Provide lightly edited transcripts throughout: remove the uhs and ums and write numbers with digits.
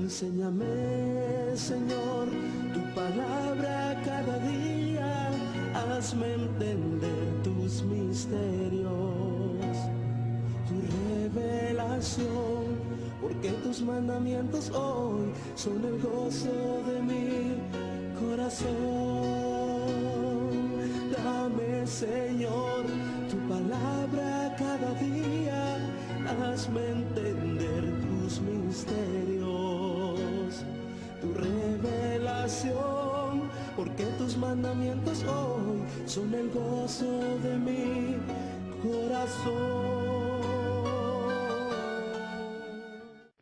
Enséñame, Señor, tu palabra cada día, hazme entender tus misterios, tu revelación, porque tus mandamientos hoy son el gozo de mi corazón. Dame, Señor, tu palabra cada día, hazme entender tus misterios, tu revelación, porque tus mandamientos hoy son el gozo de mi corazón.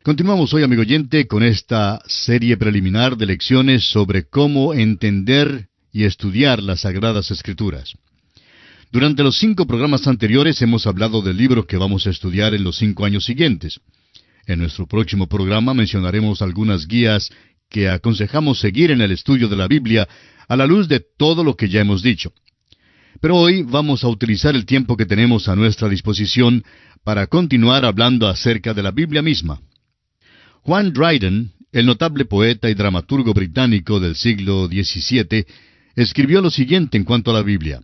Continuamos hoy, amigo oyente, con esta serie preliminar de lecciones sobre cómo entender y estudiar las Sagradas Escrituras. Durante los 5 programas anteriores hemos hablado del libro que vamos a estudiar en los 5 años siguientes. En nuestro próximo programa mencionaremos algunas guías que aconsejamos seguir en el estudio de la Biblia a la luz de todo lo que ya hemos dicho. Pero hoy vamos a utilizar el tiempo que tenemos a nuestra disposición para continuar hablando acerca de la Biblia misma. Juan Dryden, el notable poeta y dramaturgo británico del siglo XVII, escribió lo siguiente en cuanto a la Biblia: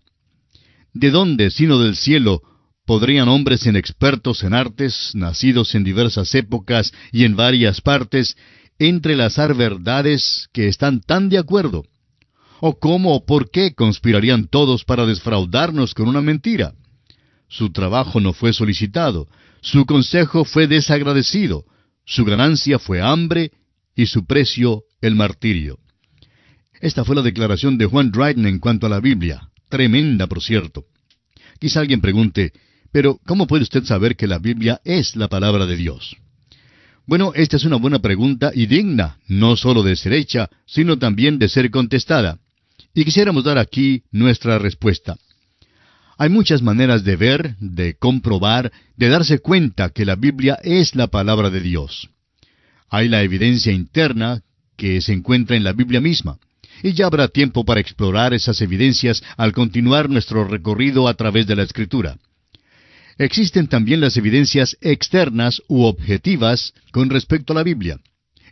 ¿De dónde, sino del cielo, podrían hombres inexpertos en artes, nacidos en diversas épocas y en varias partes, entrelazar verdades que están tan de acuerdo? ¿O cómo o por qué conspirarían todos para desfraudarnos con una mentira? Su trabajo no fue solicitado, su consejo fue desagradecido, su ganancia fue hambre y su precio el martirio. Esta fue la declaración de Juan Dryden en cuanto a la Biblia. Tremenda, por cierto. Quizá alguien pregunte, pero ¿cómo puede usted saber que la Biblia es la palabra de Dios? Bueno, esta es una buena pregunta y digna, no solo de ser hecha, sino también de ser contestada. Y quisiéramos dar aquí nuestra respuesta. Hay muchas maneras de ver, de comprobar, de darse cuenta que la Biblia es la palabra de Dios. Hay la evidencia interna que se encuentra en la Biblia misma. Y ya habrá tiempo para explorar esas evidencias al continuar nuestro recorrido a través de la Escritura. Existen también las evidencias externas u objetivas con respecto a la Biblia.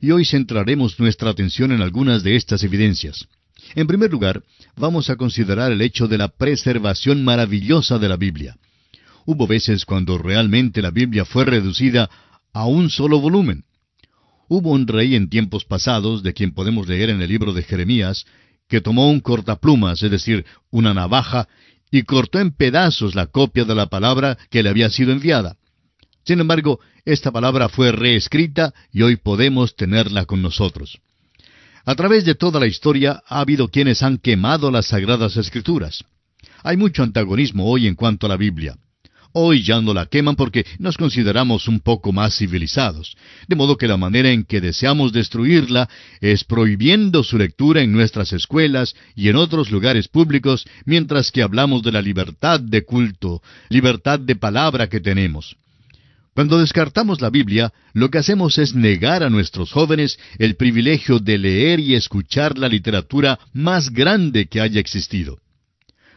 Y hoy centraremos nuestra atención en algunas de estas evidencias. En primer lugar, vamos a considerar el hecho de la preservación maravillosa de la Biblia. Hubo veces cuando realmente la Biblia fue reducida a un solo volumen. Hubo un rey en tiempos pasados, de quien podemos leer en el libro de Jeremías, que tomó un cortaplumas, es decir, una navaja, y cortó en pedazos la copia de la palabra que le había sido enviada. Sin embargo, esta palabra fue reescrita y hoy podemos tenerla con nosotros. A través de toda la historia ha habido quienes han quemado las Sagradas Escrituras. Hay mucho antagonismo hoy en cuanto a la Biblia. Hoy ya no la queman porque nos consideramos un poco más civilizados, de modo que la manera en que deseamos destruirla es prohibiendo su lectura en nuestras escuelas y en otros lugares públicos, mientras que hablamos de la libertad de culto, libertad de palabra que tenemos. Cuando descartamos la Biblia, lo que hacemos es negar a nuestros jóvenes el privilegio de leer y escuchar la literatura más grande que haya existido.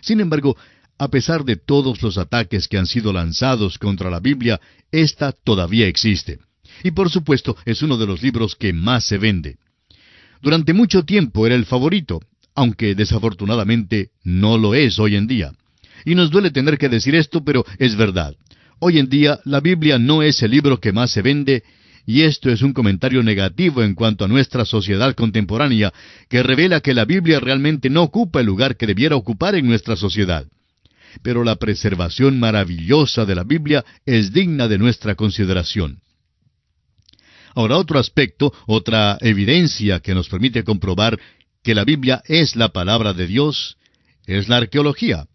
Sin embargo, a pesar de todos los ataques que han sido lanzados contra la Biblia, ésta todavía existe. Y por supuesto, es uno de los libros que más se vende. Durante mucho tiempo era el favorito, aunque desafortunadamente no lo es hoy en día. Y nos duele tener que decir esto, pero es verdad. Hoy en día, la Biblia no es el libro que más se vende, y esto es un comentario negativo en cuanto a nuestra sociedad contemporánea, que revela que la Biblia realmente no ocupa el lugar que debiera ocupar en nuestra sociedad. Pero la preservación maravillosa de la Biblia es digna de nuestra consideración. Ahora, otro aspecto, otra evidencia que nos permite comprobar que la Biblia es la palabra de Dios, es la arqueología.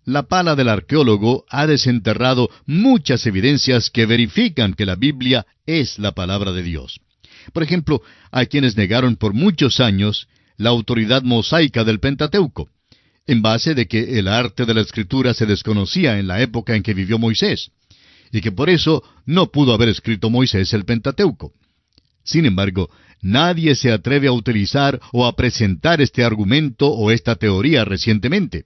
La pala del arqueólogo ha desenterrado muchas evidencias que verifican que la Biblia es la palabra de Dios. Por ejemplo, hay quienes negaron por muchos años la autoridad mosaica del Pentateuco, en base de que el arte de la escritura se desconocía en la época en que vivió Moisés, y que por eso no pudo haber escrito Moisés el Pentateuco. Sin embargo, nadie se atreve a utilizar o a presentar este argumento o esta teoría recientemente.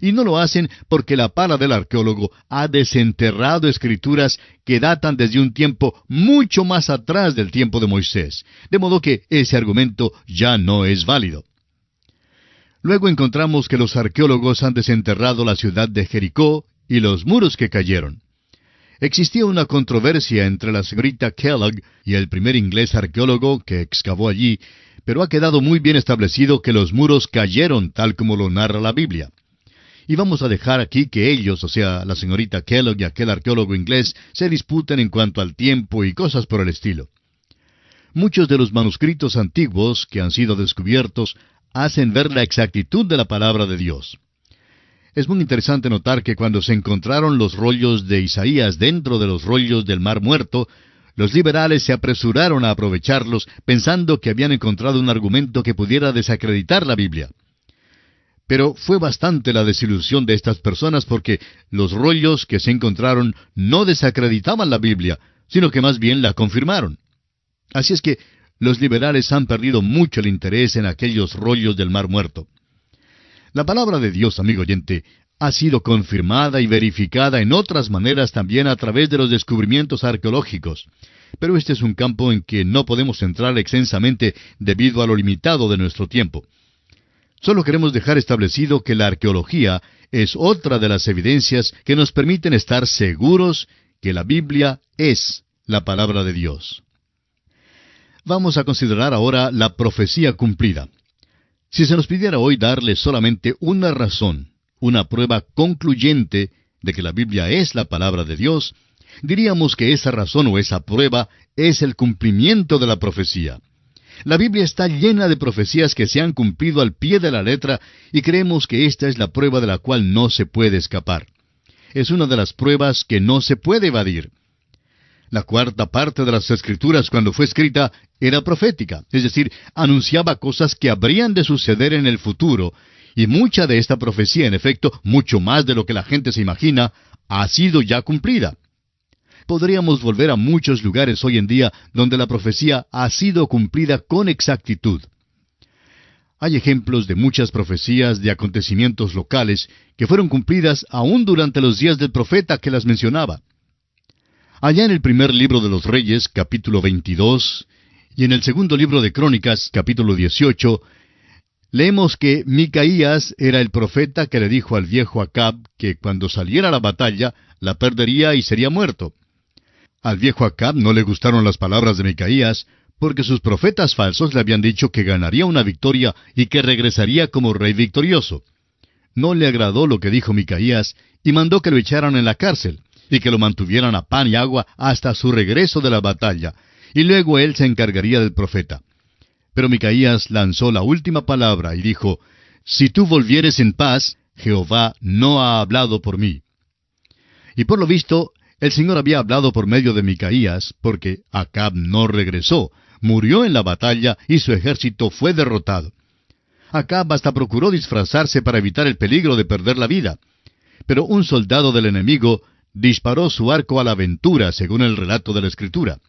Y no lo hacen porque la pala del arqueólogo ha desenterrado escrituras que datan desde un tiempo mucho más atrás del tiempo de Moisés, de modo que ese argumento ya no es válido. Luego encontramos que los arqueólogos han desenterrado la ciudad de Jericó y los muros que cayeron. Existía una controversia entre la señorita Kellogg y el primer inglés arqueólogo que excavó allí, pero ha quedado muy bien establecido que los muros cayeron tal como lo narra la Biblia. Y vamos a dejar aquí que ellos, o sea, la señorita Kellogg y aquel arqueólogo inglés, se disputen en cuanto al tiempo y cosas por el estilo. Muchos de los manuscritos antiguos que han sido descubiertos hacen ver la exactitud de la palabra de Dios. Es muy interesante notar que cuando se encontraron los rollos de Isaías dentro de los rollos del Mar Muerto, los liberales se apresuraron a aprovecharlos pensando que habían encontrado un argumento que pudiera desacreditar la Biblia. Pero fue bastante la desilusión de estas personas porque los rollos que se encontraron no desacreditaban la Biblia, sino que más bien la confirmaron. Así es que los liberales han perdido mucho el interés en aquellos rollos del Mar Muerto. La palabra de Dios, amigo oyente, ha sido confirmada y verificada en otras maneras también a través de los descubrimientos arqueológicos. Pero este es un campo en que no podemos entrar extensamente debido a lo limitado de nuestro tiempo. Solo queremos dejar establecido que la arqueología es otra de las evidencias que nos permiten estar seguros que la Biblia es la palabra de Dios. Vamos a considerar ahora la profecía cumplida. Si se nos pidiera hoy darle solamente una razón, una prueba concluyente de que la Biblia es la palabra de Dios, diríamos que esa razón o esa prueba es el cumplimiento de la profecía. La Biblia está llena de profecías que se han cumplido al pie de la letra y creemos que esta es la prueba de la cual no se puede escapar. Es una de las pruebas que no se puede evadir. La cuarta parte de las Escrituras, cuando fue escrita, era profética, es decir, anunciaba cosas que habrían de suceder en el futuro, y mucha de esta profecía, en efecto, mucho más de lo que la gente se imagina, ha sido ya cumplida. Podríamos volver a muchos lugares hoy en día donde la profecía ha sido cumplida con exactitud. Hay ejemplos de muchas profecías de acontecimientos locales que fueron cumplidas aún durante los días del profeta que las mencionaba. Allá en el primer libro de los Reyes, capítulo 22, y en el segundo libro de Crónicas, capítulo 18, leemos que Micaías era el profeta que le dijo al viejo Acab que cuando saliera a la batalla, la perdería y sería muerto. Al viejo Acab no le gustaron las palabras de Micaías, porque sus profetas falsos le habían dicho que ganaría una victoria y que regresaría como rey victorioso. No le agradó lo que dijo Micaías y mandó que lo echaran en la cárcel y que lo mantuvieran a pan y agua hasta su regreso de la batalla, y luego él se encargaría del profeta. Pero Micaías lanzó la última palabra y dijo, «Si tú volvieres en paz, Jehová no ha hablado por mí». Y por lo visto, el Señor había hablado por medio de Micaías, porque Acab no regresó, murió en la batalla y su ejército fue derrotado. Acab hasta procuró disfrazarse para evitar el peligro de perder la vida. Pero un soldado del enemigo disparó su arco a la aventura, según el relato de la Escritura.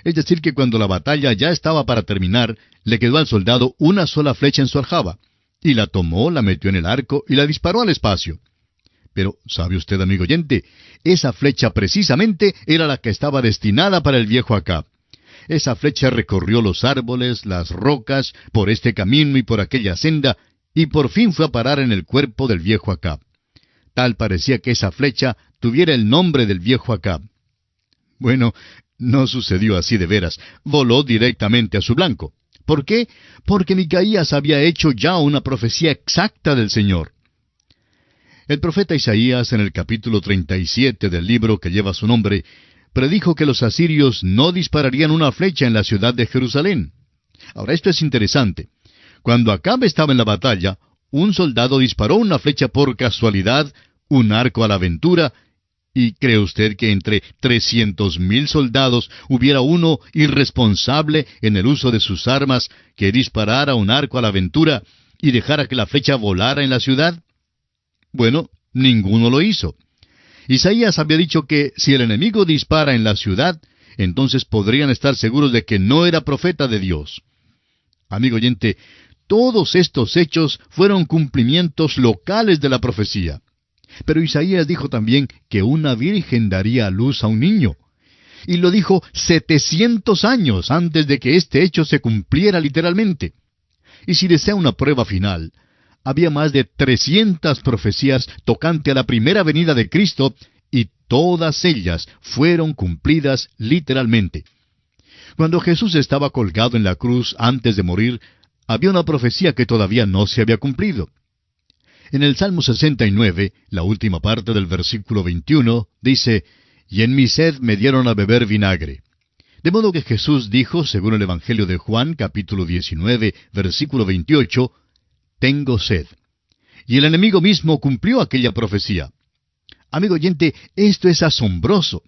Es decir, que cuando la batalla ya estaba para terminar, le quedó al soldado una sola flecha en su aljaba, y la tomó, la metió en el arco y la disparó al espacio. Pero, ¿sabe usted, amigo oyente? Esa flecha precisamente era la que estaba destinada para el viejo Acab. Esa flecha recorrió los árboles, las rocas, por este camino y por aquella senda, y por fin fue a parar en el cuerpo del viejo Acab. Tal parecía que esa flecha tuviera el nombre del viejo Acab. Bueno, no sucedió así de veras. Voló directamente a su blanco. ¿Por qué? Porque Micaías había hecho ya una profecía exacta del Señor. El profeta Isaías, en el capítulo 37 del libro que lleva su nombre, predijo que los asirios no dispararían una flecha en la ciudad de Jerusalén. Ahora, esto es interesante. Cuando Acab estaba en la batalla, un soldado disparó una flecha por casualidad, un arco a la aventura, ¿y cree usted que entre 300,000 soldados hubiera uno irresponsable en el uso de sus armas que disparara un arco a la aventura y dejara que la flecha volara en la ciudad? Bueno, ninguno lo hizo. Isaías había dicho que si el enemigo dispara en la ciudad, entonces podrían estar seguros de que no era profeta de Dios. Amigo oyente, Todos estos hechos fueron cumplimientos locales de la profecía. Pero Isaías dijo también que una virgen daría a luz a un niño. Y lo dijo 700 años antes de que este hecho se cumpliera literalmente. Y si desea una prueba final, había más de 300 profecías tocante a la primera venida de Cristo, y todas ellas fueron cumplidas literalmente. Cuando Jesús estaba colgado en la cruz antes de morir, había una profecía que todavía no se había cumplido. En el Salmo 69, la última parte del versículo 21, dice, «Y en mi sed me dieron a beber vinagre». De modo que Jesús dijo, según el Evangelio de Juan, capítulo 19, versículo 28, «Tengo sed». Y el enemigo mismo cumplió aquella profecía. Amigo oyente, esto es asombroso.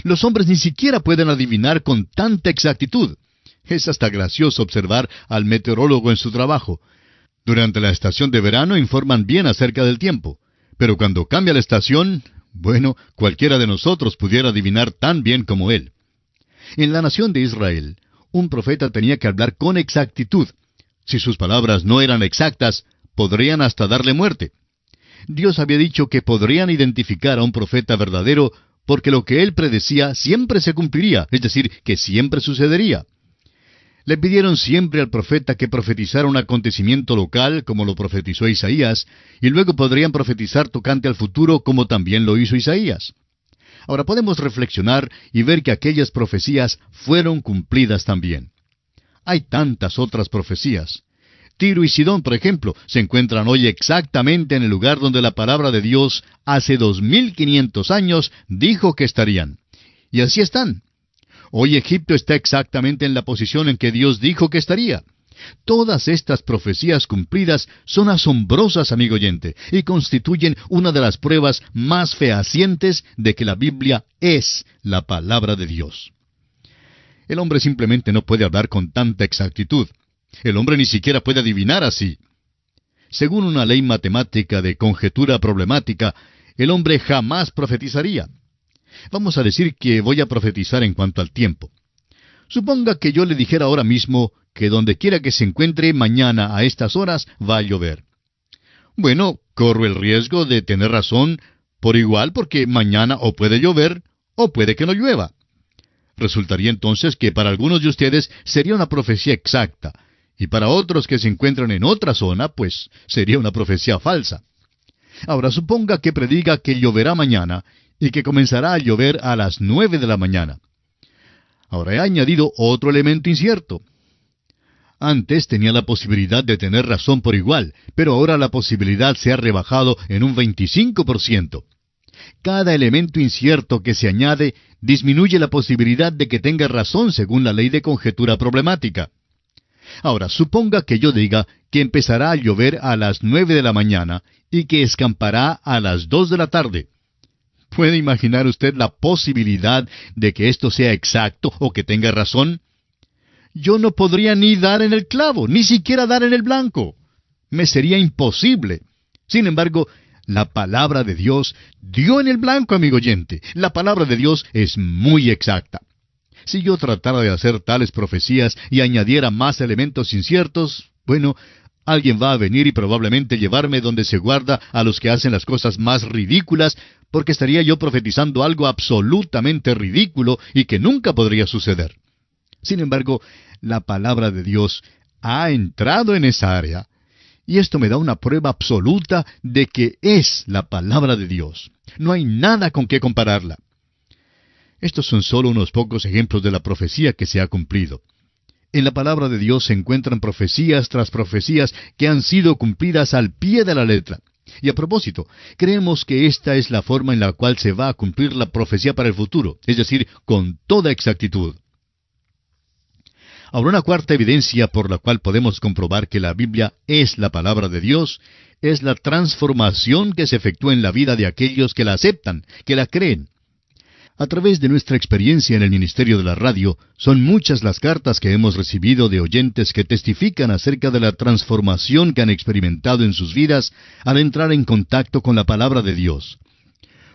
Los hombres ni siquiera pueden adivinar con tanta exactitud. Es hasta gracioso observar al meteorólogo en su trabajo. Durante la estación de verano informan bien acerca del tiempo, pero cuando cambia la estación, bueno, cualquiera de nosotros pudiera adivinar tan bien como él. En la nación de Israel, un profeta tenía que hablar con exactitud. Si sus palabras no eran exactas, podrían hasta darle muerte. Dios había dicho que podrían identificar a un profeta verdadero porque lo que él predecía siempre se cumpliría, es decir, que siempre sucedería. Le pidieron siempre al profeta que profetizara un acontecimiento local, como lo profetizó Isaías, y luego podrían profetizar tocante al futuro, como también lo hizo Isaías. Ahora podemos reflexionar y ver que aquellas profecías fueron cumplidas también. Hay tantas otras profecías. Tiro y Sidón, por ejemplo, se encuentran hoy exactamente en el lugar donde la palabra de Dios hace 2500 años dijo que estarían. Y así están. Hoy Egipto está exactamente en la posición en que Dios dijo que estaría. Todas estas profecías cumplidas son asombrosas, amigo oyente, y constituyen una de las pruebas más fehacientes de que la Biblia es la palabra de Dios. El hombre simplemente no puede hablar con tanta exactitud. El hombre ni siquiera puede adivinar así. Según una ley matemática de conjetura problemática, el hombre jamás profetizaría. Vamos a decir que voy a profetizar en cuanto al tiempo. Suponga que yo le dijera ahora mismo que donde quiera que se encuentre mañana a estas horas va a llover. Bueno, corro el riesgo de tener razón por igual porque mañana o puede llover o puede que no llueva. Resultaría entonces que para algunos de ustedes sería una profecía exacta, y para otros que se encuentran en otra zona, pues sería una profecía falsa. Ahora suponga que prediga que lloverá mañana y que comenzará a llover a las 9 de la mañana. Ahora he añadido otro elemento incierto. Antes tenía la posibilidad de tener razón por igual, pero ahora la posibilidad se ha rebajado en un 25%. Cada elemento incierto que se añade disminuye la posibilidad de que tenga razón según la ley de conjetura problemática. Ahora, suponga que yo diga que empezará a llover a las 9 de la mañana y que escampará a las 2 de la tarde. ¿Puede imaginar usted la posibilidad de que esto sea exacto o que tenga razón? Yo no podría ni dar en el clavo, ni siquiera dar en el blanco. Me sería imposible. Sin embargo, la palabra de Dios dio en el blanco, amigo oyente. La palabra de Dios es muy exacta. Si yo tratara de hacer tales profecías y añadiera más elementos inciertos, bueno, alguien va a venir y probablemente llevarme donde se guarda a los que hacen las cosas más ridículas, porque estaría yo profetizando algo absolutamente ridículo y que nunca podría suceder. Sin embargo, la palabra de Dios ha entrado en esa área, y esto me da una prueba absoluta de que es la palabra de Dios. No hay nada con qué compararla. Estos son solo unos pocos ejemplos de la profecía que se ha cumplido. En la palabra de Dios se encuentran profecías tras profecías que han sido cumplidas al pie de la letra. Y a propósito, creemos que esta es la forma en la cual se va a cumplir la profecía para el futuro, es decir, con toda exactitud. Ahora, una cuarta evidencia por la cual podemos comprobar que la Biblia es la palabra de Dios es la transformación que se efectúa en la vida de aquellos que la aceptan, que la creen. A través de nuestra experiencia en el ministerio de la radio, son muchas las cartas que hemos recibido de oyentes que testifican acerca de la transformación que han experimentado en sus vidas al entrar en contacto con la palabra de Dios.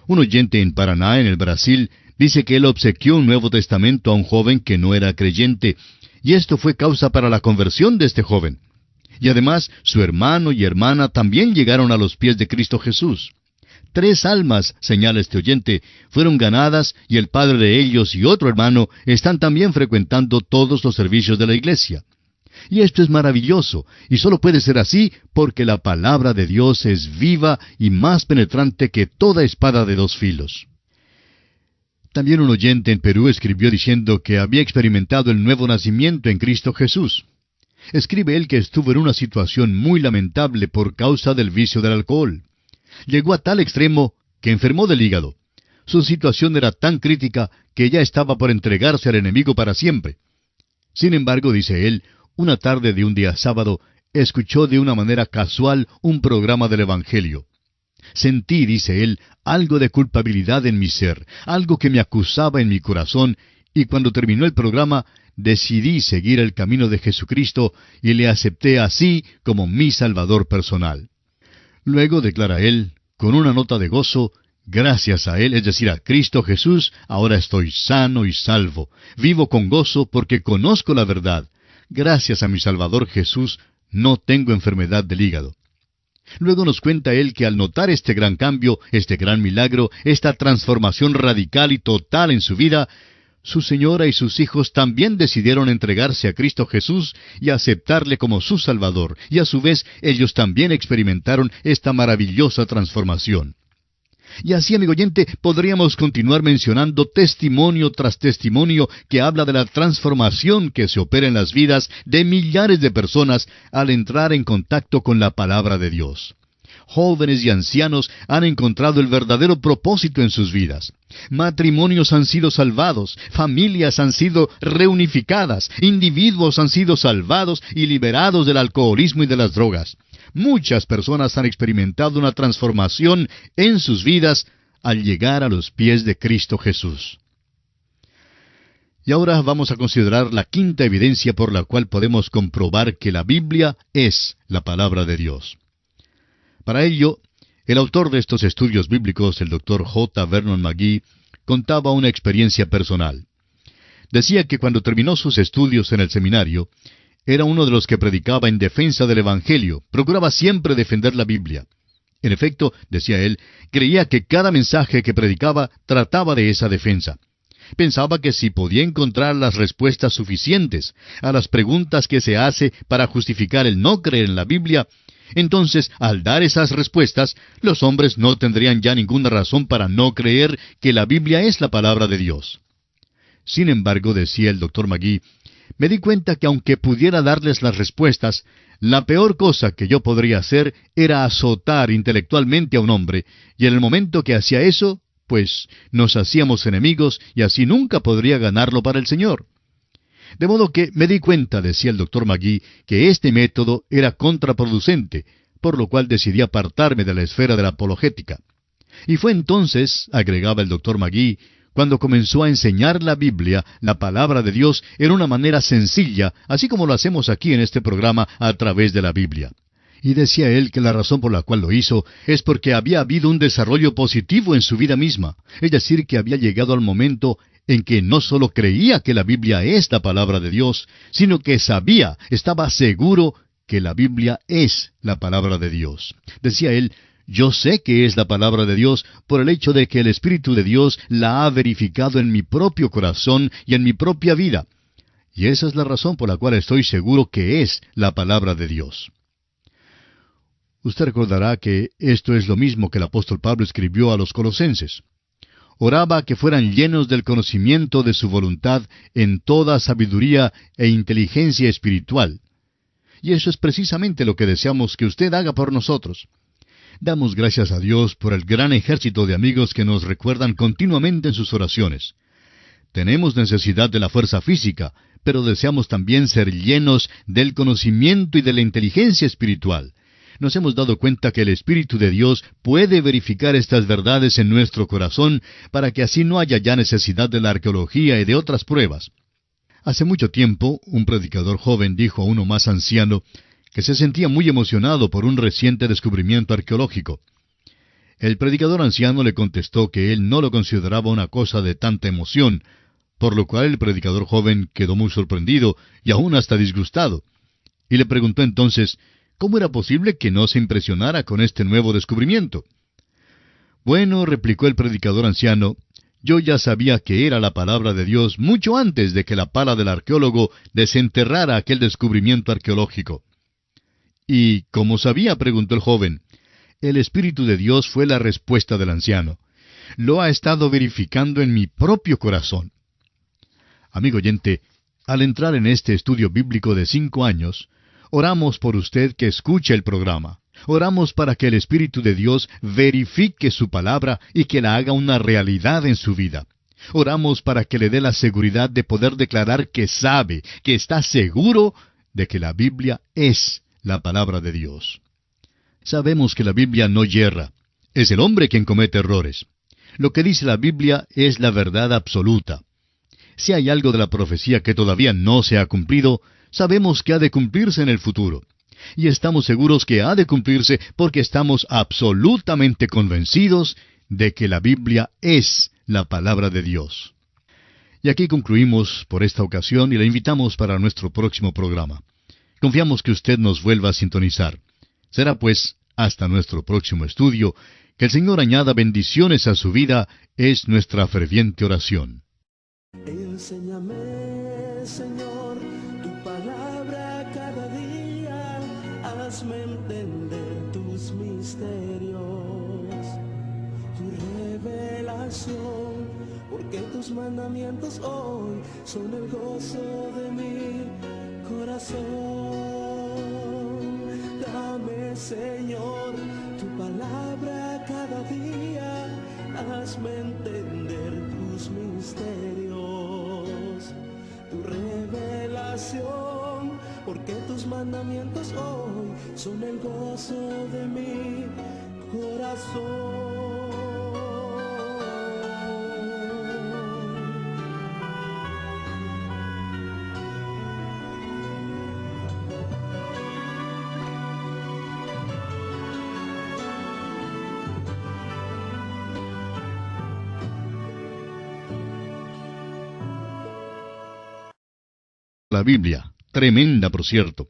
Un oyente en Paraná, en el Brasil, dice que él obsequió un Nuevo Testamento a un joven que no era creyente, y esto fue causa para la conversión de este joven. Y además, su hermano y hermana también llegaron a los pies de Cristo Jesús. 3 almas, señala este oyente, fueron ganadas y el padre de ellos y otro hermano están también frecuentando todos los servicios de la iglesia. Y esto es maravilloso, y solo puede ser así porque la palabra de Dios es viva y más penetrante que toda espada de 2 filos. También un oyente en Perú escribió diciendo que había experimentado el nuevo nacimiento en Cristo Jesús. Escribe él que estuvo en una situación muy lamentable por causa del vicio del alcohol. Llegó a tal extremo que enfermó del hígado. Su situación era tan crítica que ya estaba por entregarse al enemigo para siempre. Sin embargo, dice él, una tarde de un día sábado, escuchó de una manera casual un programa del Evangelio. Sentí, dice él, algo de culpabilidad en mi ser, algo que me acusaba en mi corazón, y cuando terminó el programa, decidí seguir el camino de Jesucristo y le acepté así como mi Salvador personal. Luego, declara él, con una nota de gozo, gracias a Él, es decir, a Cristo Jesús, ahora estoy sano y salvo. Vivo con gozo porque conozco la verdad. Gracias a mi Salvador Jesús, no tengo enfermedad del hígado. Luego nos cuenta él que al notar este gran cambio, este gran milagro, esta transformación radical y total en su vida, su señora y sus hijos también decidieron entregarse a Cristo Jesús y aceptarle como su Salvador, y a su vez ellos también experimentaron esta maravillosa transformación. Y así, amigo oyente, podríamos continuar mencionando testimonio tras testimonio que habla de la transformación que se opera en las vidas de millares de personas al entrar en contacto con la palabra de Dios. Jóvenes y ancianos han encontrado el verdadero propósito en sus vidas. Matrimonios han sido salvados, familias han sido reunificadas, individuos han sido salvados y liberados del alcoholismo y de las drogas. Muchas personas han experimentado una transformación en sus vidas al llegar a los pies de Cristo Jesús. Y ahora vamos a considerar la quinta evidencia por la cual podemos comprobar que la Biblia es la palabra de Dios. Para ello, el autor de estos estudios bíblicos, el Dr. J. Vernon McGee, contaba una experiencia personal. Decía que cuando terminó sus estudios en el seminario, era uno de los que predicaba en defensa del Evangelio, procuraba siempre defender la Biblia. En efecto, decía él, creía que cada mensaje que predicaba trataba de esa defensa. Pensaba que si podía encontrar las respuestas suficientes a las preguntas que se hace para justificar el no creer en la Biblia, entonces, al dar esas respuestas, los hombres no tendrían ya ninguna razón para no creer que la Biblia es la palabra de Dios. Sin embargo, decía el Dr. McGee, me di cuenta que aunque pudiera darles las respuestas, la peor cosa que yo podría hacer era azotar intelectualmente a un hombre, y en el momento que hacía eso, pues nos hacíamos enemigos y así nunca podría ganarlo para el Señor. De modo que me di cuenta, decía el Dr. McGee, que este método era contraproducente, por lo cual decidí apartarme de la esfera de la apologética. Y fue entonces, agregaba el Dr. McGee, cuando comenzó a enseñar la Biblia, la palabra de Dios, en una manera sencilla, así como lo hacemos aquí en este programa a través de la Biblia. Y decía él que la razón por la cual lo hizo es porque había habido un desarrollo positivo en su vida misma, es decir, que había llegado al momento en que no solo creía que la Biblia es la palabra de Dios, sino que sabía, estaba seguro que la Biblia es la palabra de Dios. Decía él, yo sé que es la palabra de Dios por el hecho de que el Espíritu de Dios la ha verificado en mi propio corazón y en mi propia vida. Y esa es la razón por la cual estoy seguro que es la palabra de Dios. Usted recordará que esto es lo mismo que el apóstol Pablo escribió a los colosenses. Oraba que fueran llenos del conocimiento de su voluntad en toda sabiduría e inteligencia espiritual. Y eso es precisamente lo que deseamos que usted haga por nosotros. Damos gracias a Dios por el gran ejército de amigos que nos recuerdan continuamente en sus oraciones. Tenemos necesidad de la fuerza física, pero deseamos también ser llenos del conocimiento y de la inteligencia espiritual. Nos hemos dado cuenta que el Espíritu de Dios puede verificar estas verdades en nuestro corazón para que así no haya ya necesidad de la arqueología y de otras pruebas. Hace mucho tiempo, un predicador joven dijo a uno más anciano que se sentía muy emocionado por un reciente descubrimiento arqueológico. El predicador anciano le contestó que él no lo consideraba una cosa de tanta emoción, por lo cual el predicador joven quedó muy sorprendido y aún hasta disgustado. y le preguntó entonces, ¿cómo era posible que no se impresionara con este nuevo descubrimiento? Bueno, replicó el predicador anciano, yo ya sabía que era la palabra de Dios mucho antes de que la pala del arqueólogo desenterrara aquel descubrimiento arqueológico. ¿Y cómo sabía?, preguntó el joven. El Espíritu de Dios fue la respuesta del anciano. Lo ha estado verificando en mi propio corazón. Amigo oyente, al entrar en este estudio bíblico de 5 años, oramos por usted que escuche el programa. Oramos para que el Espíritu de Dios verifique su palabra y que la haga una realidad en su vida. Oramos para que le dé la seguridad de poder declarar que sabe, que está seguro de que la Biblia es la palabra de Dios. Sabemos que la Biblia no yerra. Es el hombre quien comete errores. Lo que dice la Biblia es la verdad absoluta. Si hay algo de la profecía que todavía no se ha cumplido, sabemos que ha de cumplirse en el futuro. Y estamos seguros que ha de cumplirse porque estamos absolutamente convencidos de que la Biblia es la palabra de Dios. Y aquí concluimos por esta ocasión y le invitamos para nuestro próximo programa. Confiamos que usted nos vuelva a sintonizar. Será pues hasta nuestro próximo estudio. Que el Señor añada bendiciones a su vida es nuestra ferviente oración. Enséñame, Señor, tu palabra cada día, hazme entender tus misterios, tu revelación, porque tus mandamientos hoy son el gozo de mi corazón. Dame, Señor, tu palabra cada día, hazme entender tus misterios, tu revelación, porque tus mandamientos hoy son el gozo de mi corazón. La Biblia, tremenda por cierto.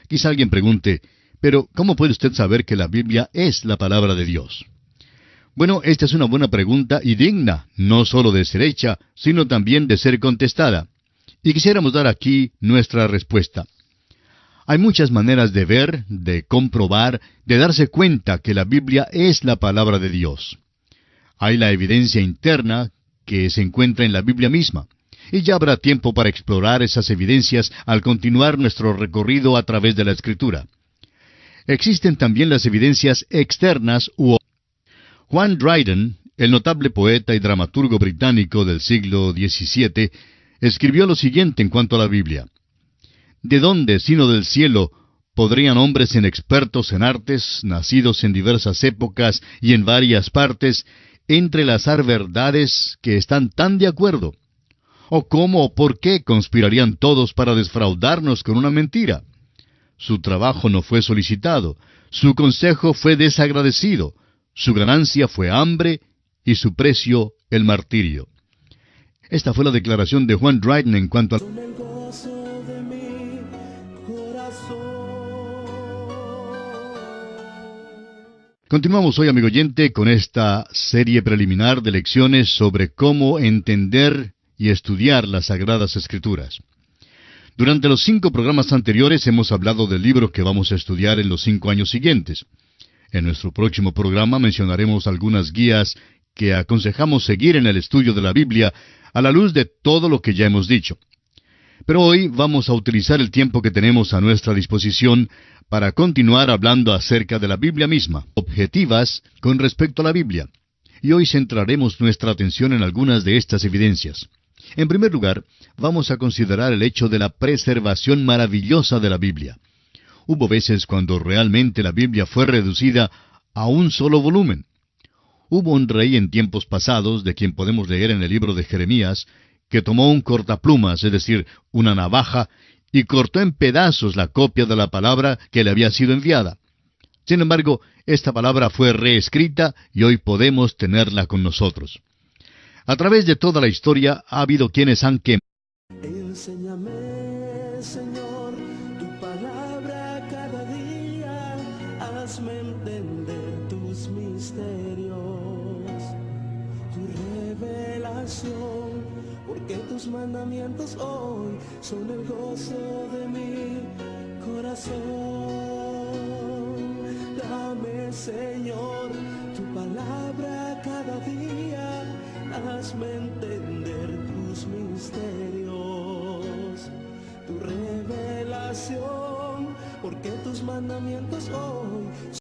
Quizá alguien pregunte, pero ¿cómo puede usted saber que la Biblia es la palabra de Dios? Bueno, esta es una buena pregunta y digna, no solo de ser hecha, sino también de ser contestada. Y quisiéramos dar aquí nuestra respuesta. Hay muchas maneras de ver, de comprobar, de darse cuenta que la Biblia es la palabra de Dios. Hay la evidencia interna que se encuentra en la Biblia misma. Y ya habrá tiempo para explorar esas evidencias al continuar nuestro recorrido a través de la Escritura. Existen también las evidencias externas Juan Dryden, el notable poeta y dramaturgo británico del siglo XVII, escribió lo siguiente en cuanto a la Biblia. ¿De dónde, sino del cielo, podrían hombres inexpertos en artes, nacidos en diversas épocas y en varias partes, entrelazar verdades que están tan de acuerdo? ¿O cómo o por qué conspirarían todos para desfraudarnos con una mentira? Su trabajo no fue solicitado, su consejo fue desagradecido, su ganancia fue hambre y su precio el martirio. Esta fue la declaración de Juan Dryden en cuanto a... Continuamos hoy, amigo oyente, con esta serie preliminar de lecciones sobre cómo entender y estudiar las Sagradas Escrituras. Durante los 5 programas anteriores hemos hablado del libro que vamos a estudiar en los 5 años siguientes. En nuestro próximo programa mencionaremos algunas guías que aconsejamos seguir en el estudio de la Biblia a la luz de todo lo que ya hemos dicho. Pero hoy vamos a utilizar el tiempo que tenemos a nuestra disposición para continuar hablando acerca de la Biblia misma, objetivas con respecto a la Biblia. Y hoy centraremos nuestra atención en algunas de estas evidencias. En primer lugar, vamos a considerar el hecho de la preservación maravillosa de la Biblia. Hubo veces cuando realmente la Biblia fue reducida a un solo volumen. Hubo un rey en tiempos pasados, de quien podemos leer en el libro de Jeremías, que tomó un cortaplumas, es decir, una navaja, y cortó en pedazos la copia de la palabra que le había sido enviada. Sin embargo, esta palabra fue reescrita y hoy podemos tenerla con nosotros. A través de toda la historia ha habido quienes han quemado. Enséñame, Señor, tu palabra. palabra cada día, hazme entender tus misterios, tu revelación, porque tus mandamientos hoy son el gozo de mi corazón. Dame, Señor, tu palabra cada día, hazme entender tus misterios, tu revelación, porque tus mandamientos hoy